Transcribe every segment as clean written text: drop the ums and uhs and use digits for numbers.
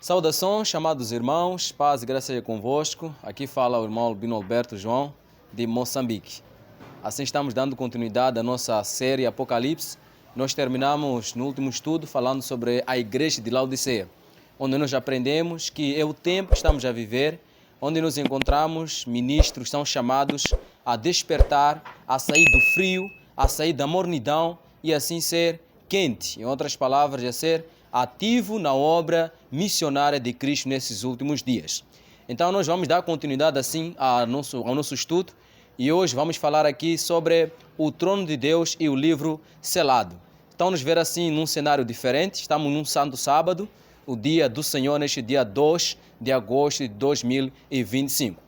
Saudações, chamados irmãos, paz e graça seja convosco. Aqui fala o irmão Albino Alberto João, de Moçambique. Assim estamos dando continuidade à nossa série Apocalipse. Nós terminamos no último estudo falando sobre a igreja de Laodiceia, onde nós aprendemos que é o tempo que estamos a viver, onde nos encontramos, ministros são chamados a despertar, a sair do frio, a sair da mornidão e assim ser quente. Em outras palavras, a ser ativo na obra missionária de Cristo nesses últimos dias. Então nós vamos dar continuidade assim ao nosso estudo e hoje vamos falar aqui sobre o trono de Deus e o livro selado. Então nos ver assim num cenário diferente, estamos num santo sábado, o dia do Senhor neste dia 2 de agosto de 2025.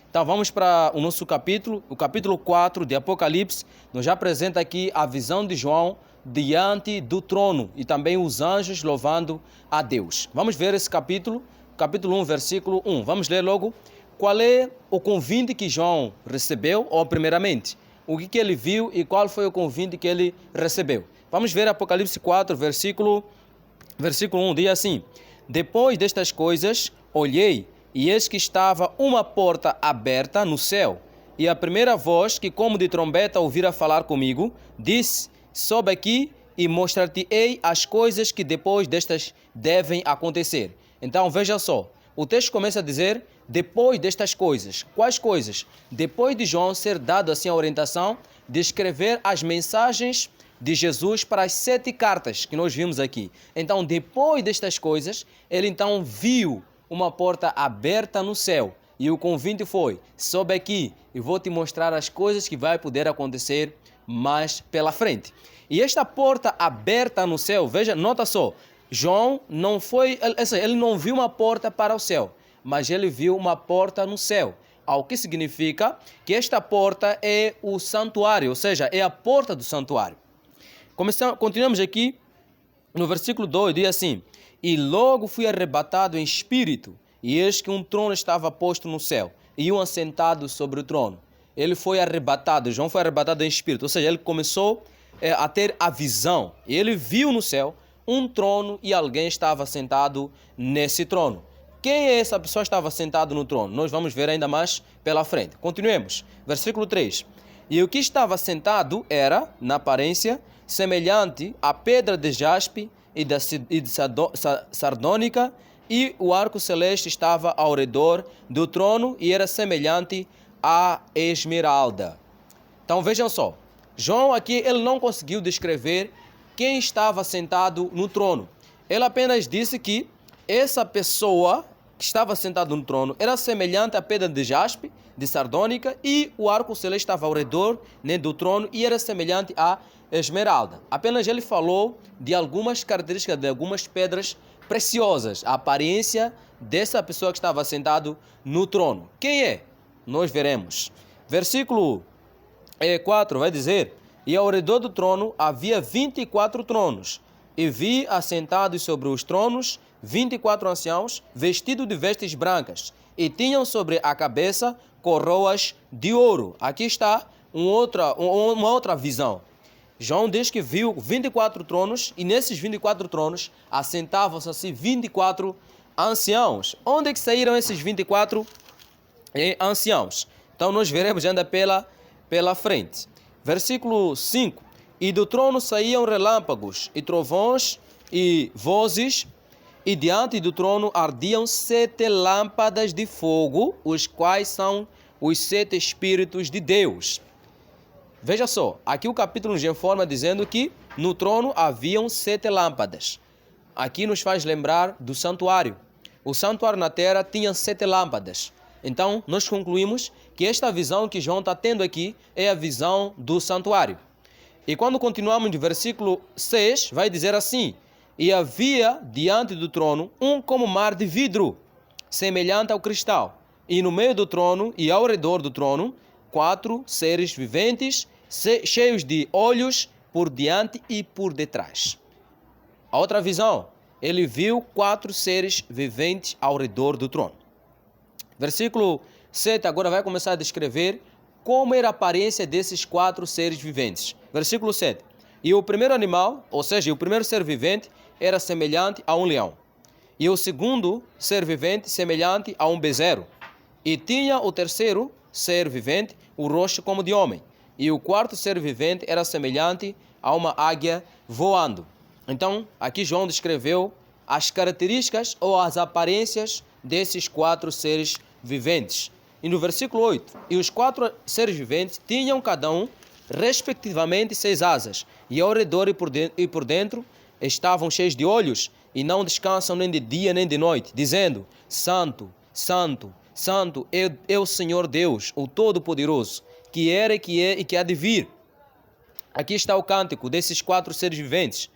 Então vamos para o nosso capítulo, o capítulo 4 de Apocalipse, nos apresenta aqui a visão de João diante do trono e também os anjos louvando a Deus. Vamos ver esse capítulo 1, versículo 1. Vamos ler logo qual é o convite que João recebeu, ou primeiramente, o que ele viu e qual foi o convite que ele recebeu. Vamos ver Apocalipse 4, versículo 1, diz assim: Depois destas coisas, olhei, e eis que estava uma porta aberta no céu, e a primeira voz, que como de trombeta ouvira falar comigo, disse: Sobe aqui e mostrar-te-ei as coisas que depois destas devem acontecer. Então veja só, o texto começa a dizer, depois destas coisas. Quais coisas? Depois de João ser dado assim a orientação de escrever as mensagens de Jesus para as 7 cartas que nós vimos aqui. Então depois destas coisas, ele então viu uma porta aberta no céu. E o convite foi, sobe aqui e vou te mostrar as coisas que vai poder acontecer mais pela frente. E esta porta aberta no céu, veja, nota só, João não foi, ele não viu uma porta para o céu, mas ele viu uma porta no céu. O que significa que esta porta é o santuário, ou seja, é a porta do santuário. Continuamos aqui no versículo 2, diz assim: E logo fui arrebatado em espírito, e eis que um trono estava posto no céu, e um assentado sobre o trono. Ele foi arrebatado, João foi arrebatado em espírito, ou seja, ele começou a ter a visão. Ele viu no céu um trono e alguém estava sentado nesse trono. Quem é essa pessoa que estava sentado no trono? Nós vamos ver ainda mais pela frente. Continuemos. Versículo 3. E o que estava sentado era, na aparência, semelhante à pedra de jaspe e de sardônica, e o arco celeste estava ao redor do trono e era semelhante a esmeralda. Então vejam só, João aqui ele não conseguiu descrever quem estava sentado no trono. Ele apenas disse que essa pessoa que estava sentada no trono era semelhante à pedra de jaspe, de sardônica, e o arco celeste estava ao redor do trono e era semelhante à esmeralda. Apenas ele falou de algumas características de algumas pedras preciosas, a aparência dessa pessoa que estava sentado no trono. Quem é? Nós veremos. Versículo 4 vai dizer: E ao redor do trono havia 24 tronos, e vi assentados sobre os tronos 24 anciãos, vestidos de vestes brancas, e tinham sobre a cabeça coroas de ouro. Aqui está uma outra visão. João diz que viu 24 tronos, e nesses 24 tronos assentavam-se assim 24 anciãos. Onde é que saíram esses 24 anciãos? Então nós veremos ainda pela frente. Versículo 5. E do trono saíam relâmpagos e trovões e vozes, e diante do trono ardiam 7 lâmpadas de fogo, os quais são os 7 Espíritos de Deus. Veja só, aqui o capítulo nos informa dizendo que no trono haviam 7 lâmpadas. Aqui nos faz lembrar do santuário. O santuário na terra tinha 7 lâmpadas. Então, nós concluímos que esta visão que João está tendo aqui é a visão do santuário. E quando continuamos no versículo 6, vai dizer assim: E havia diante do trono um como mar de vidro, semelhante ao cristal. E no meio do trono e ao redor do trono, 4 seres viventes, cheios de olhos por diante e por detrás. A outra visão, ele viu 4 seres viventes ao redor do trono. Versículo 7 agora vai começar a descrever como era a aparência desses 4 seres viventes. Versículo 7. E o primeiro animal, ou seja, o primeiro ser vivente, era semelhante a um leão. E o segundo ser vivente semelhante a um bezerro. E tinha o terceiro ser vivente o rosto como de homem. E o quarto ser vivente era semelhante a uma águia voando. Então, aqui João descreveu as características ou as aparências desses quatro seres viventes. E no versículo 8, e os quatro seres viventes tinham cada um, respectivamente, 6 asas, e ao redor e por dentro estavam cheios de olhos, e não descansam nem de dia nem de noite, dizendo: Santo, Santo, Santo é o Senhor Deus, o Todo-Poderoso, que era, que é e que há de vir. Aqui está o cântico desses quatro seres viventes.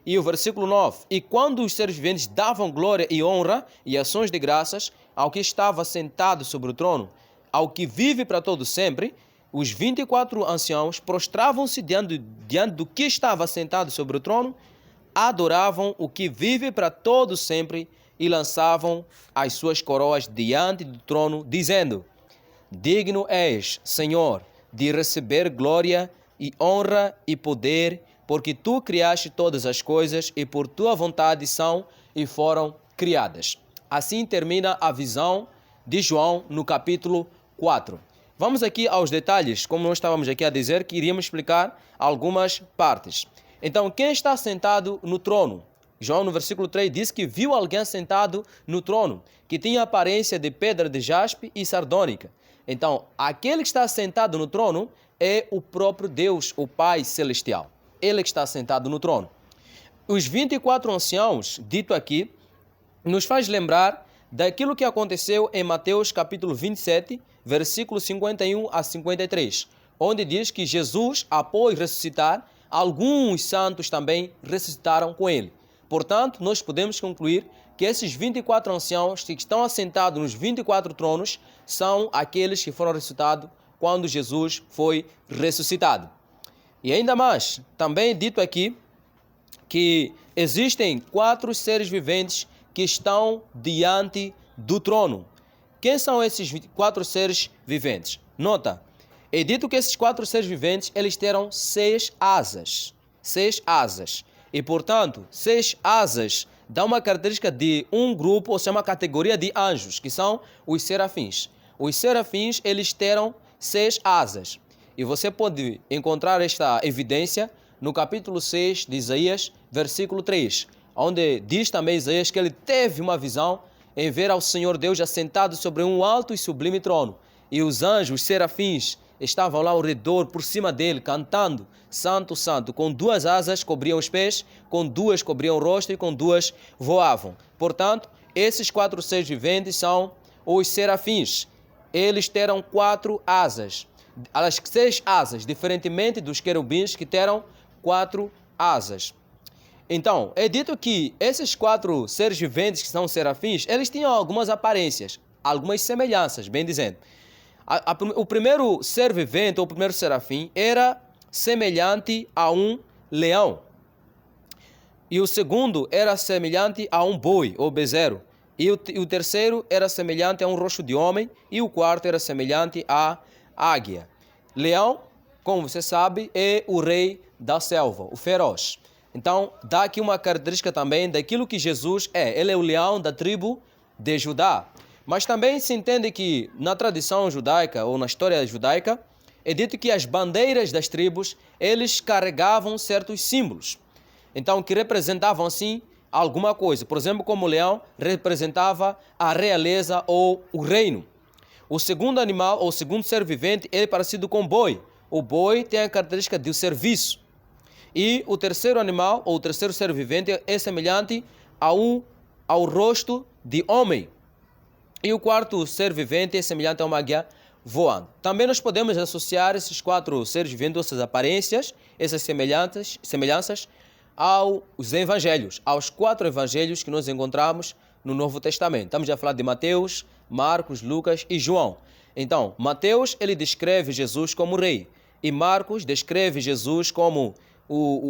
E o versículo 9, e quando os seres viventes davam glória e honra e ações de graças ao que estava sentado sobre o trono, ao que vive para todo sempre, os 24 anciãos prostravam-se diante do que estava sentado sobre o trono, adoravam o que vive para todo sempre e lançavam as suas coroas diante do trono, dizendo: Digno és, Senhor, de receber glória e honra e poder, porque tu criaste todas as coisas e por tua vontade são e foram criadas. Assim termina a visão de João no capítulo 4. Vamos aqui aos detalhes, como nós estávamos aqui a dizer, que iríamos explicar algumas partes. Então, quem está sentado no trono? João, no versículo 3, diz que viu alguém sentado no trono, que tinha aparência de pedra de jaspe e sardônica. Então, aquele que está sentado no trono é o próprio Deus, o Pai Celestial. Ele que está sentado no trono. Os 24 anciãos, dito aqui, nos faz lembrar daquilo que aconteceu em Mateus capítulo 27, versículo 51 a 53, onde diz que Jesus, após ressuscitar, alguns santos também ressuscitaram com ele. Portanto, nós podemos concluir que esses 24 anciãos que estão assentados nos 24 tronos são aqueles que foram ressuscitados quando Jesus foi ressuscitado. E ainda mais, também dito aqui que existem 4 seres viventes que estão diante do trono. Quem são esses 4 seres viventes? Nota, é dito que esses 4 seres viventes, eles terão 6 asas. 6 asas. E, portanto, 6 asas dá uma característica de um grupo, ou seja, uma categoria de anjos, que são os serafins. Os serafins, eles terão 6 asas. E você pode encontrar esta evidência no capítulo 6 de Isaías, versículo 3, onde diz também Isaías que ele teve uma visão em ver ao Senhor Deus assentado sobre um alto e sublime trono. E os anjos, os serafins, estavam lá ao redor, por cima dele, cantando: Santo, Santo. Com 2 asas cobriam os pés, com 2 cobriam o rosto e com 2 voavam. Portanto, esses 4 seres viventes são os serafins. Eles terão 4 asas. As 6 asas, diferentemente dos querubins que terão 4 asas. Então, é dito que esses 4 seres viventes que são serafins, eles tinham algumas aparências, algumas semelhanças, bem dizendo. O primeiro ser vivente, ou o primeiro serafim, era semelhante a um leão. E o segundo era semelhante a um boi, ou bezerro. E o terceiro era semelhante a um rosto de homem. E o quarto era semelhante a águia. Leão, como você sabe, é o rei da selva, o feroz. Então, dá aqui uma característica também daquilo que Jesus é. Ele é o leão da tribo de Judá. Mas também se entende que na tradição judaica ou na história judaica, é dito que as bandeiras das tribos, eles carregavam certos símbolos. Então, que representavam assim alguma coisa. Por exemplo, como o leão representava a realeza ou o reino. O segundo animal, ou o segundo ser vivente, é parecido com o boi. O boi tem a característica do serviço. E o terceiro animal, ou o terceiro ser vivente, é semelhante ao rosto de homem. E o quarto ser vivente é semelhante a uma águia voando. Também nós podemos associar esses 4 seres viventes, essas aparências, essas semelhanças aos evangelhos, aos 4 evangelhos que nós encontramos no Novo Testamento. Estamos a falar de Mateus, Marcos, Lucas e João. Então, Mateus, ele descreve Jesus como rei. E Marcos descreve Jesus como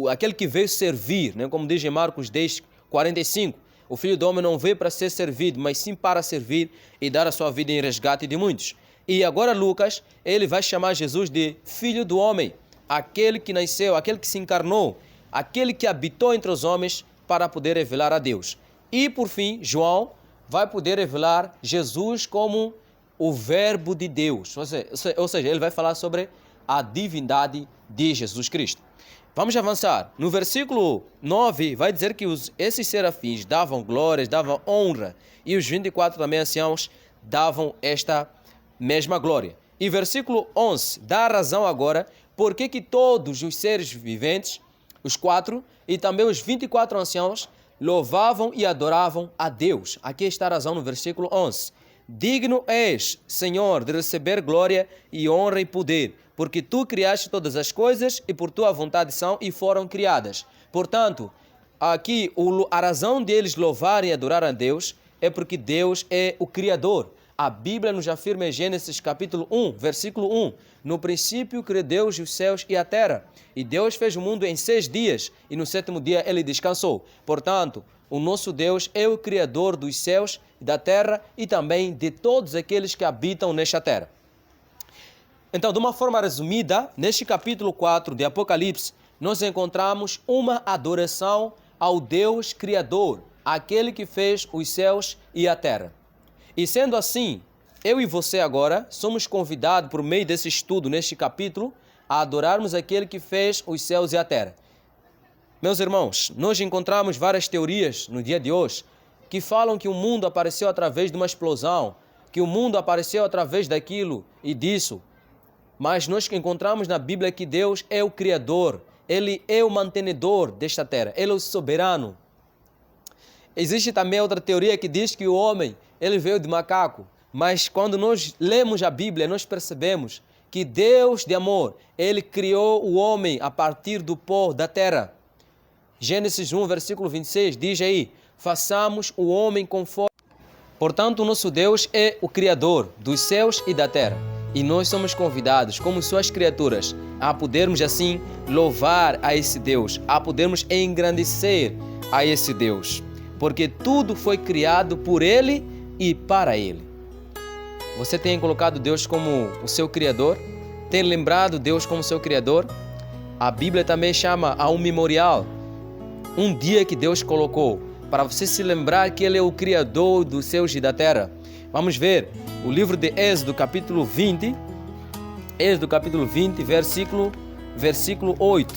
aquele que veio servir, né? Como diz em Marcos 10, 45. O Filho do Homem não veio para ser servido, mas sim para servir e dar a sua vida em resgate de muitos. E agora Lucas, ele vai chamar Jesus de Filho do Homem, aquele que nasceu, aquele que se encarnou, aquele que habitou entre os homens para poder revelar a Deus. E, por fim, João vai poder revelar Jesus como o Verbo de Deus. Ou seja, ele vai falar sobre a divindade de Jesus Cristo. Vamos avançar. No versículo 9, vai dizer que esses serafins davam glórias, davam honra, e os 24 também anciãos davam esta mesma glória. E versículo 11 dá razão agora porque que todos os seres viventes, os 4 e também os 24 anciãos, louvavam e adoravam a Deus. Aqui está a razão no versículo 11. Digno és, Senhor, de receber glória e honra e poder, porque tu criaste todas as coisas e por tua vontade são e foram criadas. Portanto, aqui a razão deles louvarem e adorar a Deus é porque Deus é o Criador. A Bíblia nos afirma em Gênesis capítulo 1, versículo 1. No princípio criou Deus os céus e a terra. E Deus fez o mundo em 6 dias e no 7º dia ele descansou. Portanto, o nosso Deus é o Criador dos céus e da terra e também de todos aqueles que habitam nesta terra. Então, de uma forma resumida, neste capítulo 4 de Apocalipse, nós encontramos uma adoração ao Deus Criador, aquele que fez os céus e a terra. E sendo assim, eu e você agora somos convidados por meio desse estudo, neste capítulo, a adorarmos aquele que fez os céus e a terra. Meus irmãos, nós encontramos várias teorias no dia de hoje que falam que o mundo apareceu através de uma explosão, que o mundo apareceu através daquilo e disso. Mas nós encontramos na Bíblia que Deus é o Criador, Ele é o mantenedor desta terra, Ele é o soberano. Existe também outra teoria que diz que o homem, ele veio de macaco, mas quando nós lemos a Bíblia, nós percebemos que Deus de amor, Ele criou o homem a partir do pó da terra. Gênesis 1, versículo 26, diz aí, façamos o homem conforme. Portanto, o nosso Deus é o Criador dos céus e da terra. E nós somos convidados, como suas criaturas, a podermos assim louvar a esse Deus, a podermos engrandecer a esse Deus. Porque tudo foi criado por Ele e para Ele. Você tem colocado Deus como o seu Criador? Tem lembrado Deus como seu Criador? A Bíblia também chama a um memorial, um dia que Deus colocou, para você se lembrar que Ele é o Criador dos céus e da terra. Vamos ver o livro de Êxodo, capítulo 20, versículo 8,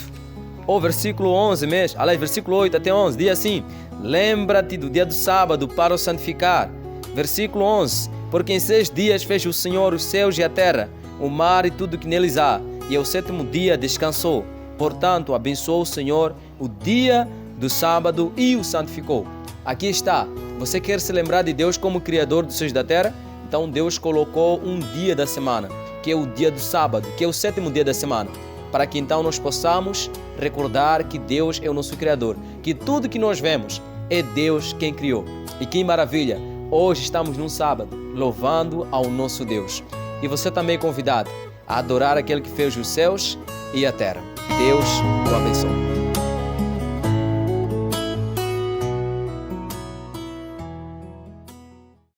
ou versículo 11 mesmo, aliás, versículo 8 até 11, diz assim, lembra-te do dia do sábado para o santificar. Versículo 11, porque em 6 dias fez o Senhor os céus e a terra, o mar e tudo que neles há, e ao 7º dia descansou. Portanto, abençoou o Senhor o dia do sábado e o santificou. Aqui está. Você quer se lembrar de Deus como Criador dos céus e da terra? Então Deus colocou um dia da semana, que é o dia do sábado, que é o 7º dia da semana, para que então nós possamos recordar que Deus é o nosso Criador, que tudo que nós vemos é Deus quem criou. E que maravilha! Hoje estamos num sábado, louvando ao nosso Deus. E você também é convidado a adorar aquele que fez os céus e a terra. Deus o abençoe.